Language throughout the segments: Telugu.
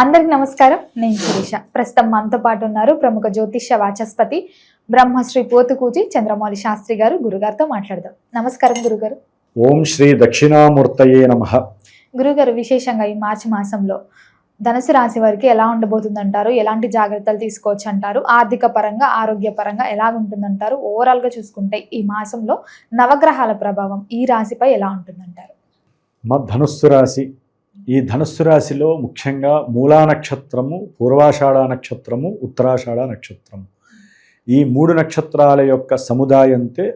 అందరికి నమస్కారం. నేను శిరీష. ప్రస్తుతం మనతో పాటు ఉన్నారు ప్రముఖ జ్యోతిష్య వాచస్పతి బ్రహ్మశ్రీ పోతుకూచి చంద్రమౌళి శాస్త్రి గారు. గురుగారితో మాట్లాడదాం. నమస్కారం గురుగారు. ఓం శ్రీ దక్షిణామూర్తయే నమః. గురుగారు, విశేషంగా ఈ మార్చి మాసంలో ధనుసు రాశి వారికి ఎలా ఉండబోతుందంటారు? ఎలాంటి జాగ్రత్తలు తీసుకోవచ్చు అంటారు? ఆర్థిక పరంగా, ఆరోగ్య పరంగా ఎలా ఉంటుందంటారు? ఓవరాల్గా చూసుకుంటే ఈ మాసంలో నవగ్రహాల ప్రభావం ఈ రాశిపై ఎలా ఉంటుందంటారు? మా ధనుస్సు రాశి, ఈ ధనుస్సు రాశిలో ముఖ్యంగా మూలా నక్షత్రము, పూర్వాషాఢ నక్షత్రము, ఉత్తరాషాఢ నక్షత్రము, ఈ మూడు నక్షత్రాల యొక్క సముదాయంతో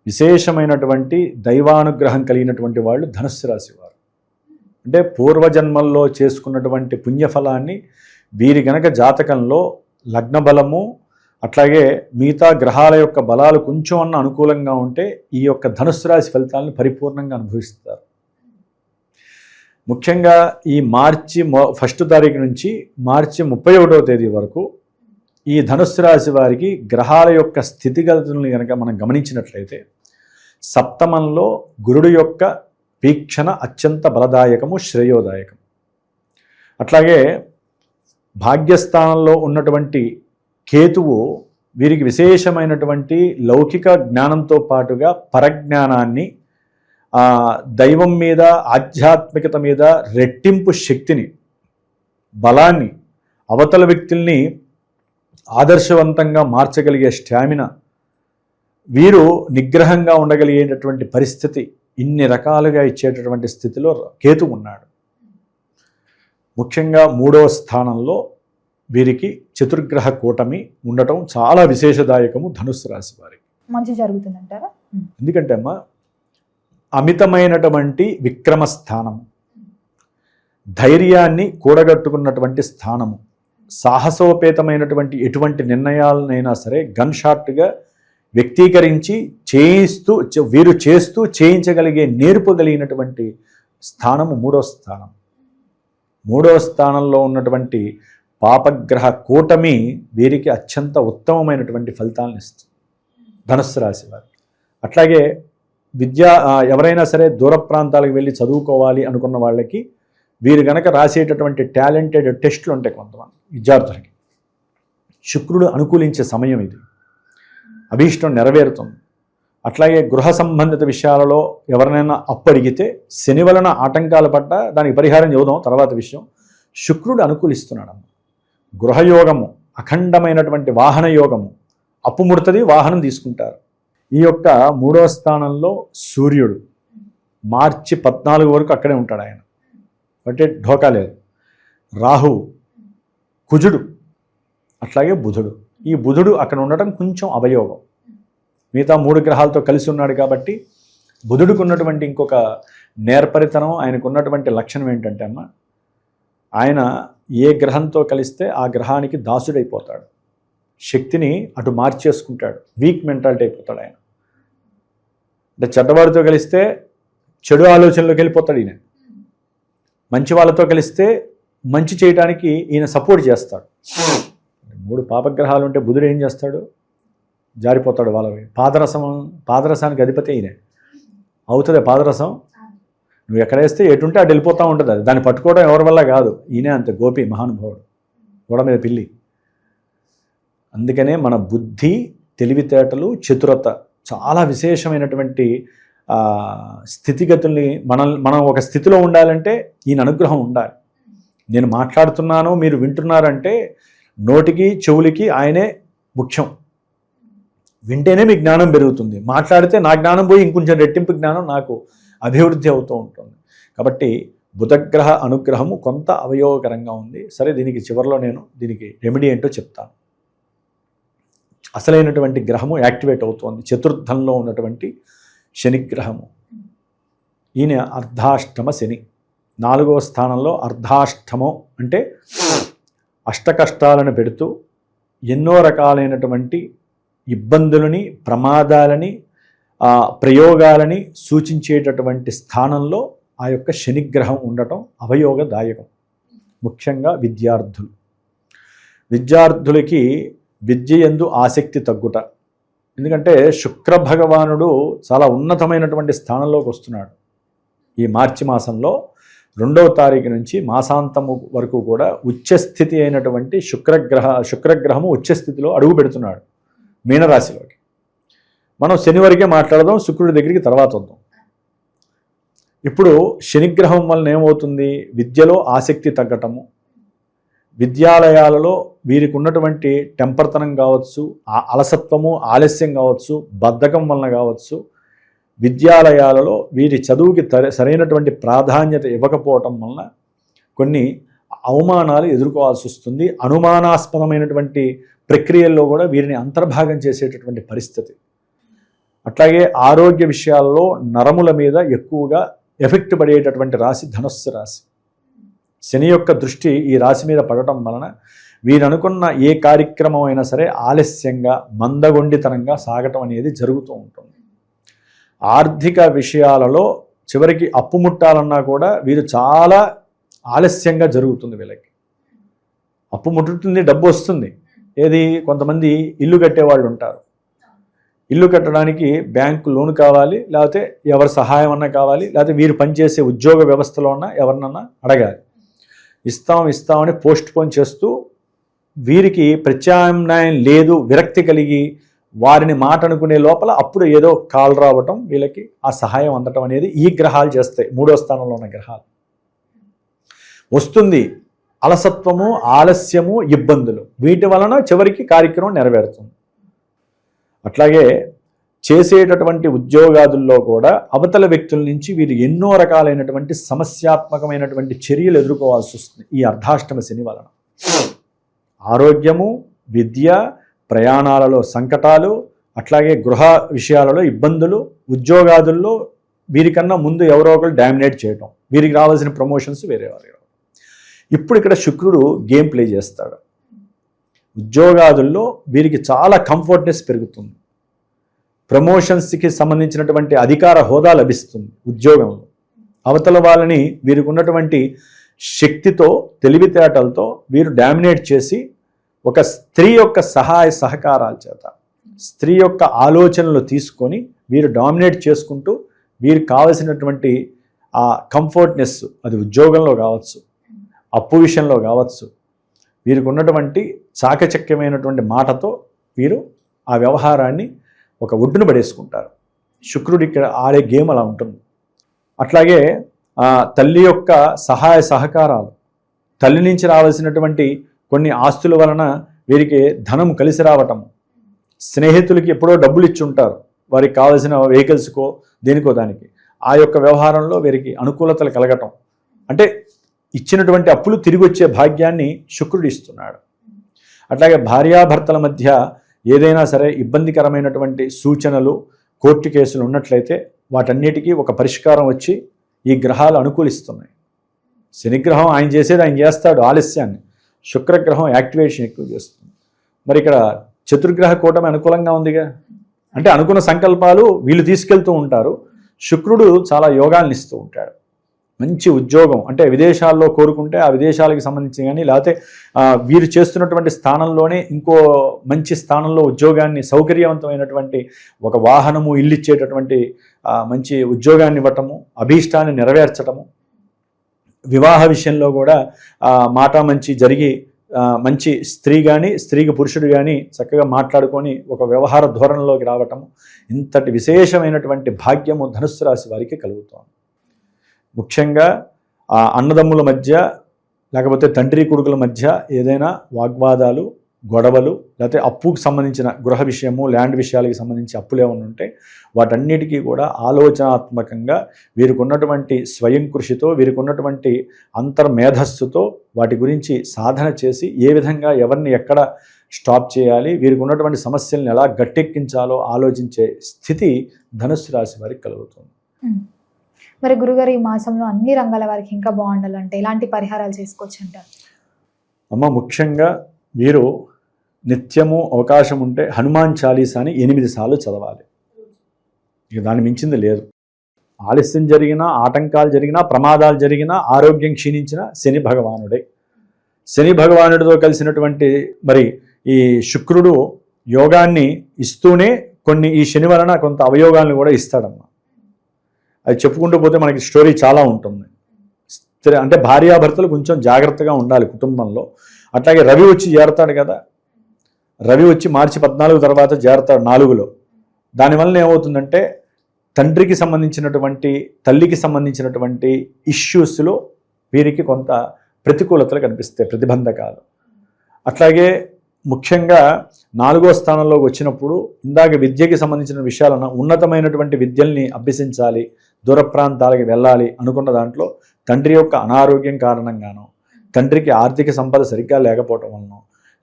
విశేషమైనటువంటి దైవానుగ్రహం కలిగినటువంటి వాళ్ళు ధనుస్సు రాశి వారు. అంటే పూర్వజన్మల్లో చేసుకున్నటువంటి పుణ్యఫలాన్ని వీరి గనక జాతకంలో లగ్న బలము అట్లాగే మిగతా గ్రహాల యొక్క బలాలు కొంచెం అన్న అనుకూలంగా ఉంటే ఈ యొక్క ధనుస్సు రాశి ఫలితాలను పరిపూర్ణంగా అనుభవిస్తారు. ముఖ్యంగా ఈ మార్చి 1వ తారీఖు నుంచి మార్చి 31వ తేదీ వరకు ఈ ధనుస్సు రాశి వారికి గ్రహాల యొక్క స్థితిగతులను కనుక మనం గమనించినట్లయితే సప్తమంలో గురుడు యొక్క వీక్షణ అత్యంత బలదాయకము, శ్రేయోదాయకం. అట్లాగే భాగ్యస్థానంలో ఉన్నటువంటి కేతువు వీరికి విశేషమైనటువంటి లౌకిక జ్ఞానంతో పాటుగా పరజ్ఞానాన్ని, దైవం మీద, ఆధ్యాత్మికత మీద రెట్టింపు శక్తిని, బలాన్ని, అవతల వ్యక్తుల్ని ఆదర్శవంతంగా మార్చగలిగే స్టామినా, వీరు నిగ్రహంగా ఉండగలిగేటటువంటి పరిస్థితి, ఇన్ని రకాలుగా ఇచ్చేటటువంటి స్థితిలో కేతు ఉన్నాడు. ముఖ్యంగా 3వ స్థానంలో వీరికి చతుర్గ్రహ కూటమి ఉండటం చాలా విశేషదాయకము ధనుస్సు రాశి వారికి. మంచి జరుగుతుందంటారా? ఎందుకంటే అమ్మా, అమితమైనటువంటి విక్రమ స్థానము, ధైర్యాన్ని కూడగట్టుకున్నటువంటి స్థానము, సాహసోపేతమైనటువంటి ఎటువంటి నిర్ణయాలనైనా సరే గన్ షాట్గా వ్యక్తీకరించి వీరు చేస్తూ చేయించగలిగే నేర్పు కలిగినటువంటి స్థానము 3వ స్థానం. 3వ స్థానంలో ఉన్నటువంటి పాపగ్రహ కూటమి వీరికి అత్యంత ఉత్తమమైనటువంటి ఫలితాలను ఇస్తుంది ధనుస్సు రాశి వారికి. అట్లాగే ఎవరైనా సరే దూర ప్రాంతాలకు వెళ్ళి చదువుకోవాలి అనుకున్న వాళ్ళకి వీరు గనక రాసేటటువంటి టాలెంటెడ్ టెస్టులు ఉంటాయి కొంతమంది విద్యార్థులకి. శుక్రుడు అనుకూలించే సమయం ఇది, అభీష్టం నెరవేరుతుంది. అట్లాగే గృహ సంబంధిత విషయాలలో ఎవరినైనా అప్పు అడిగితే శని వలన ఆటంకాలు పడ్డ దానికి పరిహారం చెబుదాం తర్వాత విషయం. శుక్రుడు అనుకూలిస్తున్నాడు. గృహయోగము, అఖండమైనటువంటి వాహన యోగము, అప్పు ముడుతుంది, వాహనం తీసుకుంటారు. ఈ యొక్క 3వ స్థానంలో సూర్యుడు మార్చి 14 వరకు అక్కడే ఉంటాడు ఆయన, అంటే ఢోకా లేదు. రాహువు, కుజుడు, అట్లాగే బుధుడు. ఈ బుధుడు అక్కడ ఉండటం కొంచెం అవయోగం, మిగతా 3 గ్రహాలతో కలిసి ఉన్నాడు కాబట్టి. బుధుడికి ఉన్నటువంటి ఇంకొక నేర్పరితనం, ఆయనకు ఉన్నటువంటి లక్షణం ఏంటంటే అమ్మ, ఆయన ఏ గ్రహంతో కలిస్తే ఆ గ్రహానికి దాసుడైపోతాడు, శక్తిని అటు మార్చేసుకుంటాడు, వీక్ మెంటాలిటీ అయిపోతాడు ఆయన. అంటే చెడ్డవారితో కలిస్తే చెడు ఆలోచనలోకి వెళ్ళిపోతాడు ఈయన, మంచి వాళ్ళతో కలిస్తే మంచి చేయడానికి ఈయన సపోర్ట్ చేస్తాడు. 3 పాపగ్రహాలు ఉంటే బుధుడు ఏం చేస్తాడు? జారిపోతాడు వాళ్ళవి. పాదరసానికి అధిపతి ఈయనే అవుతుంది. పాదరసం నువ్వు ఎక్కడ వేస్తే ఎటుంటే అటు వెళ్ళిపోతూ ఉంటుంది. అది దాన్ని పట్టుకోవడం ఎవరి వల్ల కాదు, ఈయనే అంతే గోపి మహానుభావుడు, గోడ మీద పిల్లి. అందుకనే మన బుద్ధి, తెలివితేటలు, చతురత చాలా విశేషమైనటువంటి స్థితిగతుల్ని మనం ఒక స్థితిలో ఉండాలంటే ఈయన అనుగ్రహం ఉండాలి. నేను మాట్లాడుతున్నాను, మీరు వింటున్నారంటే నోటికి చెవులకి ఆయనే ముఖ్యం. వింటేనే మీ జ్ఞానం పెరుగుతుంది, మాట్లాడితే నా జ్ఞానం పోయి ఇంకొంచెం రెట్టింపు జ్ఞానం నాకు అభివృద్ధి అవుతూ ఉంటుంది. కాబట్టి బుధగ్రహ అనుగ్రహము కొంత అవయోగకరంగా ఉంది. సరే, దీనికి చివరిలో నేను దీనికి రెమెడీ ఏంటో చెప్తాను. అసలైనటువంటి గ్రహము యాక్టివేట్ అవుతోంది, చతుర్థంలో ఉన్నటువంటి శనిగ్రహము. ఈయన అర్ధాష్టమ శని, 4వ స్థానంలో. అర్ధాష్టమం అంటే అష్టకష్టాలను పెడుతూ ఎన్నో రకాలైనటువంటి ఇబ్బందులని, ప్రమాదాలని, ప్రయోగాలని సూచించేటటువంటి స్థానంలో ఆ యొక్క శనిగ్రహం ఉండటం అవయోగదాయకం. ముఖ్యంగా విద్యార్థులకి విద్య యందు ఆసక్తి తగ్గుట. ఎందుకంటే శుక్ర భగవానుడు చాలా ఉన్నతమైనటువంటి స్థానంలోకి వస్తున్నాడు. ఈ మార్చి మాసంలో 2వ తారీఖు నుంచి మాసాంతము వరకు కూడా ఉచ్చస్థితి అయినటువంటి శుక్రగ్రహము ఉచ్చస్థితిలో అడుగు పెడుతున్నాడు మీనరాశిలోకి. మనం శని వరకే మాట్లాడదాం, శుక్రుడి దగ్గరికి తర్వాత వద్దాం. ఇప్పుడు శనిగ్రహం వలన ఏమవుతుంది? విద్యలో ఆసక్తి తగ్గటము, విద్యాలయాలలో వీరికి ఉన్నటువంటి టెంపర్తనం కావచ్చు, అలసత్వము ఆలస్యం కావచ్చు, బద్ధకం వలన కావచ్చు, విద్యాలయాలలో వీరి చదువుకి సరైనటువంటి ప్రాధాన్యత ఇవ్వకపోవటం వలన కొన్ని అవమానాలు ఎదుర్కోవాల్సి వస్తుంది. అనుమానాస్పదమైనటువంటి ప్రక్రియల్లో కూడా వీరిని అంతర్భాగం చేసేటటువంటి పరిస్థితి. అట్లాగే ఆరోగ్య విషయాల్లో నరముల మీద ఎక్కువగా ఎఫెక్ట్ పడేటటువంటి రాశి ధనుస్సు రాశి. శని యొక్క దృష్టి ఈ రాశి మీద పడటం వలన వీరు అనుకున్న ఏ కార్యక్రమం అయినా సరే ఆలస్యంగా మందగొండితనంగా సాగటం అనేది జరుగుతూ ఉంటుంది. ఆర్థిక విషయాలలో చివరికి అప్పు ముట్టాలన్నా కూడా వీరు చాలా ఆలస్యంగా జరుగుతుంది. వీళ్ళకి అప్పు ముట్టుతుంది, డబ్బు వస్తుంది. ఏది, కొంతమంది ఇల్లు కట్టేవాళ్ళు ఉంటారు. ఇల్లు కట్టడానికి బ్యాంకు లోన్ కావాలి, లేకపోతే ఎవరి సహాయం అన్నా కావాలి, లేకపోతే వీరు పనిచేసే ఉద్యోగ వ్యవస్థలో ఉన్న ఎవరినన్నా అడగాలి. ఇస్తామని పోస్ట్ పోన్ చేస్తూ వీరికి ప్రత్యామ్నాయం లేదు, విరక్తి కలిగి వారిని మాట అనుకునే లోపల అప్పుడు ఏదో కాల్ రావటం, వీళ్ళకి ఆ సహాయం అందటం అనేది ఈ గ్రహాలు చేస్తాయి. 3వ స్థానంలో ఉన్న గ్రహాలు వస్తుంది. అలసత్వము, ఆలస్యము, ఇబ్బందులు, వీటి వలన చివరికి కార్యక్రమం నెరవేరుతుంది. అట్లాగే చేసేటటువంటి ఉద్యోగాదుల్లో కూడా అవతల వ్యక్తుల నుంచి వీరు ఎన్నో రకాలైనటువంటి సమస్యాత్మకమైనటువంటి చర్యలు ఎదుర్కోవాల్సి వస్తుంది ఈ అర్ధాష్టమ శని వలన. ఆరోగ్యము, విద్య, ప్రయాణాలలో సంకటాలు, అట్లాగే గృహ విషయాలలో ఇబ్బందులు, ఉద్యోగాదుల్లో వీరికన్నా ముందు ఎవరో ఒకరు డామినేట్ చేయటం, వీరికి రావాల్సిన ప్రమోషన్స్ వేరే వారు. ఇప్పుడు ఇక్కడ శుక్రుడు గేమ్ ప్లే చేస్తాడు. ఉద్యోగాదుల్లో వీరికి చాలా కంఫర్ట్నెస్ పెరుగుతుంది. ప్రమోషన్స్కి సంబంధించినటువంటి అధికార హోదా లభిస్తుంది ఉద్యోగంలో. అవతల వాళ్ళని వీరికి ఉన్నటువంటి శక్తితో, తెలివితేటలతో వీరు డామినేట్ చేసి ఒక స్త్రీ యొక్క సహాయ సహకారాల చేత, స్త్రీ యొక్క ఆలోచనలు తీసుకొని వీరు డామినేట్ చేసుకుంటూ వీరికి కావలసినటువంటి ఆ కంఫర్ట్నెస్, అది ఉద్యోగంలో కావచ్చు, అప్పు విషయంలో కావచ్చు, వీరికి ఉన్నటువంటి చాకచక్యమైనటువంటి మాటతో వీరు ఆ వ్యవహారాన్ని ఒక ఒడ్డున పడేసుకుంటారు. శుక్రుడు ఇక్కడ ఆడే గేమ్ అలా ఉంటుంది. అట్లాగే తల్లి యొక్క సహాయ సహకారాలు, తల్లి నుంచి రావాల్సినటువంటి కొన్ని ఆస్తుల వలన వీరికి ధనం కలిసి రావటం, స్నేహితులకి ఎప్పుడో డబ్బులు ఇచ్చి ఉంటారు వారికి కావాల్సిన వెహికల్స్కో దేనికో దానికి, ఆ యొక్క వ్యవహారంలో వీరికి అనుకూలతలు కలగటం, అంటే ఇచ్చినటువంటి అప్పులు తిరిగి వచ్చే భాగ్యాన్ని శుక్రుడు ఇస్తున్నాడు. అట్లాగే భార్యాభర్తల మధ్య ఏదైనా సరే ఇబ్బందికరమైనటువంటి సూచనలు, కోర్టు కేసులు ఉన్నట్లయితే వాటన్నిటికీ ఒక పరిష్కారం వచ్చి ఈ గ్రహాలు అనుకూలిస్తున్నాయి. శనిగ్రహం ఆయన చేసేది ఆయన చేస్తాడు ఆలస్యాన్ని, శుక్రగ్రహం యాక్టివేషన్ ఎక్కువ చేస్తుంది. మరి ఇక్కడ చతుర్గ్రహ కూటమి అనుకూలంగా ఉందిగా, అంటే అనుకున్న సంకల్పాలు వీళ్ళు తీసుకెళ్తూ ఉంటారు. శుక్రుడు చాలా యోగాన్ని ఇస్తూ ఉంటాడు. మంచి ఉద్యోగం, అంటే విదేశాల్లో కోరుకుంటే ఆ విదేశాలకు సంబంధించి కానీ, లేకపోతే వీరు చేస్తున్నటువంటి స్థానంలోనే ఇంకో మంచి స్థానంలో ఉద్యోగాన్ని, సౌకర్యవంతమైనటువంటి ఒక వాహనము, ఇల్లు ఇచ్చేటటువంటి మంచి ఉద్యోగాన్ని ఇవ్వటము, అభీష్టాన్ని నెరవేర్చటము, వివాహ విషయంలో కూడా మాట మంచి జరిగి మంచి స్త్రీ కానీ, స్త్రీకి పురుషుడు కానీ చక్కగా మాట్లాడుకొని ఒక వ్యవహార ధోరణిలోకి రావటము, ఇంతటి విశేషమైనటువంటి భాగ్యము ధనుస్సు రాశి వారికి కలుగుతోంది. ముఖ్యంగా అన్నదమ్ముల మధ్య, లేకపోతే తండ్రి కొడుకుల మధ్య ఏదైనా వాగ్వాదాలు, గొడవలు, లేకపోతే అప్పుకు సంబంధించిన గృహ విషయము, ల్యాండ్ విషయాలకు సంబంధించి అప్పులు ఏమైనా ఉంటే వాటన్నిటికీ కూడా ఆలోచనాత్మకంగా వీరికి ఉన్నటువంటి స్వయం కృషితో, వీరికి ఉన్నటువంటి అంతర్మేధస్సుతో వాటి గురించి సాధన చేసి ఏ విధంగా ఎవరిని ఎక్కడ స్టాప్ చేయాలి, వీరికి ఉన్నటువంటి సమస్యలను ఎలా గట్టెక్కించాలో ఆలోచించే స్థితి ధనుస్సు రాశి వారికి కలుగుతుంది. మరి గురుగారు ఈ మాసంలో అన్ని రంగాల వారికి ఇంకా బాగుండాలంటే ఎలాంటి పరిహారాలు చేసుకోవచ్చు అంటారు? అమ్మ, ముఖ్యంగా వీరు నిత్యము అవకాశం ఉంటే హనుమాన్ చాలీసాని 8 సార్లు చదవాలి. ఇక దాన్ని మించింది లేదు. ఆలస్యం జరిగినా, ఆటంకాలు జరిగినా, ప్రమాదాలు జరిగినా, ఆరోగ్యం క్షీణించిన శని భగవానుడే. శని భగవానుడితో కలిసినటువంటి మరి ఈ శుక్రుడు యోగాన్ని ఇస్తూనే కొన్ని ఈ శని వలన కొంత అవయోగాలను కూడా ఇస్తాడమ్మా. అది చెప్పుకుంటూ పోతే మనకి స్టోరీ చాలా ఉంటుంది. అంటే భార్యాభర్తలు కొంచెం జాగ్రత్తగా ఉండాలి కుటుంబంలో. అట్లాగే రవి వచ్చి చేరతాడు కదా, రవి వచ్చి మార్చి 14 తర్వాత చేరతాడు 4లో. దానివల్ల ఏమవుతుందంటే తండ్రికి సంబంధించినటువంటి తల్లికి సంబంధించినటువంటి ఇష్యూస్లో వీరికి కొంత ప్రతికూలతలు కనిపిస్తాయి, ప్రతిబంధకాలు. అట్లాగే ముఖ్యంగా 4వ స్థానంలోకి వచ్చినప్పుడు ఇందాక విద్యకి సంబంధించిన విషయాలను ఉన్నతమైనటువంటి విద్యల్ని అభ్యసించాలి, దూర ప్రాంతాలకు వెళ్ళాలి అనుకున్న దాంట్లో తండ్రి యొక్క అనారోగ్యం కారణంగానో, తండ్రికి ఆర్థిక సంపద సరిగ్గా లేకపోవటం వలన,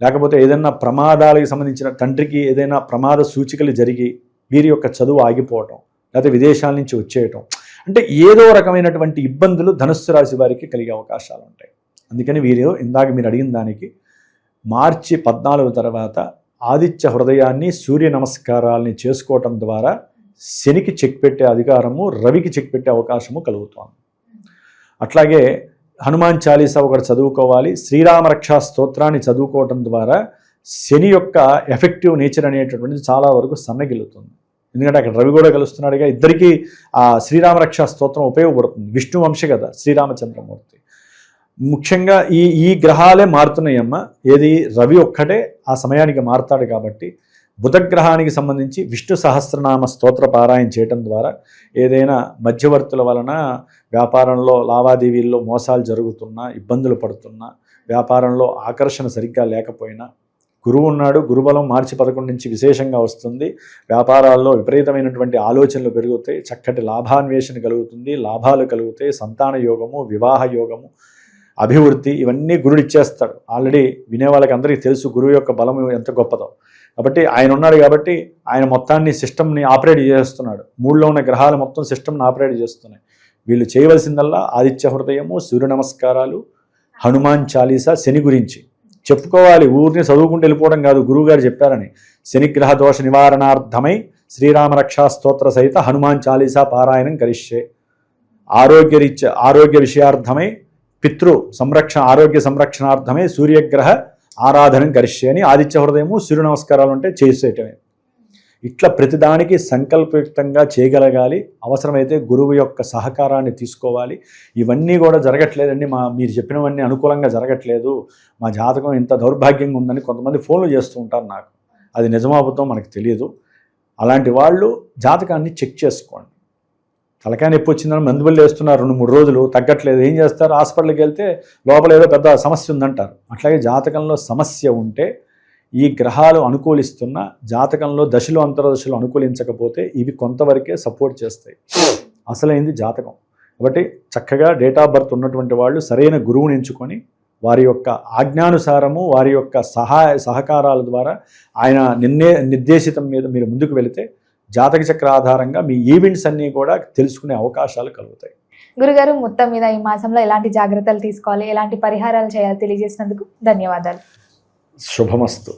లేకపోతే ఏదైనా ప్రమాదాలకు సంబంధించిన తండ్రికి ఏదైనా ప్రమాద సూచికలు జరిగి వీరి యొక్క చదువు ఆగిపోవటం, లేకపోతే విదేశాల నుంచి వచ్చేయటం, అంటే ఏదో రకమైనటువంటి ఇబ్బందులు ధనుస్సు రాశి వారికి కలిగే అవకాశాలు ఉంటాయి. అందుకని వీరు ఇందాక మీరు అడిగిన దానికి మార్చి 14 తర్వాత ఆదిత్య హృదయాన్ని, సూర్య నమస్కారాలని చేసుకోవటం ద్వారా శనికి చెక్ పెట్టే అధికారము, రవికి చెక్ పెట్టే అవకాశము కలుగుతోంది. అట్లాగే హనుమాన్ చాలీసా ఒకటి చదువుకోవాలి, శ్రీరామ రక్షా స్తోత్రాన్ని చదువుకోవటం ద్వారా శని యొక్క ఎఫెక్టివ్ నేచర్ అనేటటువంటిది చాలా వరకు సన్నగిలుతుంది. ఎందుకంటే అక్కడ రవి కూడా కలుస్తున్నాడుగా, ఇద్దరికీ ఆ శ్రీరామ రక్షా స్తోత్రం ఉపయోగపడుతుంది. విష్ణు వంశ కదా శ్రీరామచంద్రమూర్తి. ముఖ్యంగా ఈ గ్రహాలే మారుతున్నాయమ్మ. ఏది రవి ఒక్కటే ఆ సమయానికి మారుతాడు కాబట్టి బుధగ్రహానికి సంబంధించి విష్ణు సహస్రనామ స్తోత్ర పారాయణ చేయటం ద్వారా ఏదైనా మధ్యవర్తుల వలన వ్యాపారంలో లావాదేవీల్లో మోసాలు జరుగుతున్నా, ఇబ్బందులు పడుతున్నా, వ్యాపారంలో ఆకర్షణ సరిగ్గా లేకపోయినా, గురువు ఉన్నాడు, గురుబలం మార్చి 11 నుంచి విశేషంగా వస్తుంది, వ్యాపారాల్లో విపరీతమైనటువంటి ఆలోచనలు పెరుగుతాయి, చక్కటి లాభాన్వేషణ కలుగుతుంది, లాభాలు కలుగుతాయి, సంతాన యోగము, వివాహ యోగము, అభివృద్ధి ఇవన్నీ గురుడు ఇచ్చేస్తాడు. ఆల్రెడీ వినే వాళ్ళకి అందరికీ తెలుసు గురువు యొక్క బలం ఎంత గొప్పదో. కాబట్టి ఆయన ఉన్నాడు కాబట్టి ఆయన మొత్తాన్ని సిస్టమ్ని ఆపరేట్ చేస్తున్నాడు. 3లో ఉన్న గ్రహాలు మొత్తం సిస్టమ్ని ఆపరేట్ చేస్తున్నాయి. వీళ్ళు చేయవలసిందల్లా ఆదిత్య హృదయము, సూర్య నమస్కారాలు, హనుమాన్ చాలీసా, శని గురించి చెప్పుకోవాలి. ఊరిని చదువుకుంటూ వెళ్ళిపోవడం కాదు, గురువుగారు చెప్పారని. శనిగ్రహ దోష నివారణార్థమై శ్రీరామ రక్షా స్తోత్ర సహిత హనుమాన్ చాలీసా పారాయణం కరిష్యే. ఆరోగ్య విషయార్థమై ఆరోగ్య సంరక్షణార్థమే సూర్యగ్రహ ఆరాధన కరిష్యే అని ఆదిత్య హృదయము, సూర్య నమస్కారాలు అంటే చేసేయటమే. ఇట్లా ప్రతిదానికి సంకల్పయుక్తంగా చేయగలగాలి. అవసరమైతే గురువు యొక్క సహకారాన్ని తీసుకోవాలి. ఇవన్నీ కూడా జరగట్లేదండి, మీరు చెప్పినవన్నీ అనుకూలంగా జరగట్లేదు, మా జాతకం ఇంత దౌర్భాగ్యంగా ఉందని కొంతమంది ఫోన్లు చేస్తూ ఉంటారు నాకు. అది నిజమాబద్ధం మనకు తెలియదు. అలాంటి వాళ్ళు జాతకాన్ని చెక్ చేసుకోండి. తలకాయ నొప్పి వచ్చిందని మందుబళ్ళు వేస్తున్నారు 2-3 రోజులు, తగ్గట్లేదు, ఏం చేస్తారు? హాస్పిటల్కి వెళ్తే లోపల ఏదో పెద్ద సమస్య ఉందంటారు. అట్లాగే జాతకంలో సమస్య ఉంటే ఈ గ్రహాలు అనుకూలిస్తున్న జాతకంలో దశలు అంతర్దశలు అనుకూలించకపోతే ఇవి కొంతవరకే సపోర్ట్ చేస్తాయి. అసలైంది జాతకం. కాబట్టి చక్కగా డేట్ ఆఫ్ బర్త్ ఉన్నటువంటి వాళ్ళు సరైన గురువుని ఎంచుకొని వారి యొక్క ఆజ్ఞానుసారము, వారి యొక్క సహకారాల ద్వారా ఆయన నిర్దేశితం మీద మీరు ముందుకు వెళితే జాతక చక్ర ఆధారంగా మీ ఈవెంట్స్ అన్నీ కూడా తెలుసుకునే అవకాశాలు కలుగుతాయి. గురుగారు, మొత్తం మీద ఈ మాసంలో ఎలాంటి జాగ్రత్తలు తీసుకోవాలి, ఎలాంటి పరిహారాలు చేయాలి తెలియజేసినందుకు ధన్యవాదాలు. శుభమస్తు.